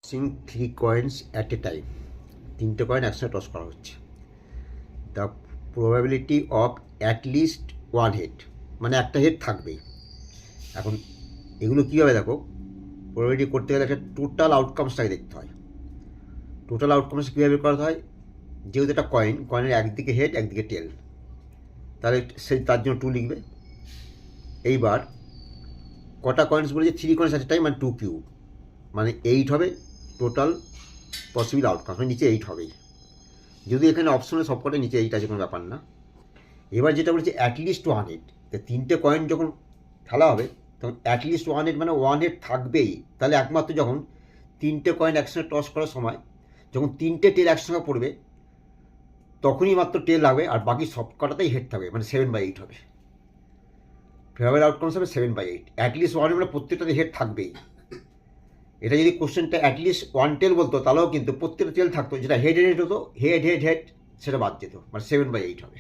Singh three coins at a time, তিনটে coin একসাথে toss করা হচ্ছে। The probability of at least one head, মানে একটা হেড থাকবেই। এখন এগুলো কীভাবে দেখো, প্রবাবিলিটি করতে গেলে একটা টোটাল আউটকামসটাকে দেখতে হয়। টোটাল আউটকামস কীভাবে করতে হয়, যেহেতু একটা কয়েনের একদিকে হেড একদিকে টেল, তাহলে তার জন্য 2 লিখবে। এইবার কটা কয়েন্স বলেছে, 3 কয়েন্স আছে টাইম, মানে 2 কিউব, মানে 8 হবে টোটাল পসিবল আউটকাম, মানে নিচে 8 হবেই। যদি এখানে অপশনে সবকটা নিচে 8 আছে, কোনো ব্যাপার না। এবার যেটা বলেছে অ্যাটলিস্ট ওয়ান হেড, তিনটে কয়েন যখন খেলা হবে তখন অ্যাটলিস্ট ওয়ান হেড মানে ওয়ান হেড থাকবেই। তাহলে একমাত্র যখন তিনটে কয়েন একসঙ্গে টস করার সময় যখন তিনটে টেল একসঙ্গে পড়বে তখনই মাত্র টেল লাগবে, আর বাকি সব কটাতেই হেড থাকবে, মানে 7/8 হবে। ফেভারেবল আউটকামস হবে 7/8। অ্যাটলিস্ট ওয়ান মানে প্রত্যেকটাতে হেড থাকবেই। এটা যদি কোশ্চেনটা অ্যাটলিস্ট ওয়ান টেল বলতো তাহলেও কিন্তু প্রত্যেকটা টেল থাকতো, যেটা হেড হেড হতো, হেড হেড হেড সেটা বাদ যেত, মানে 7/8 হবে।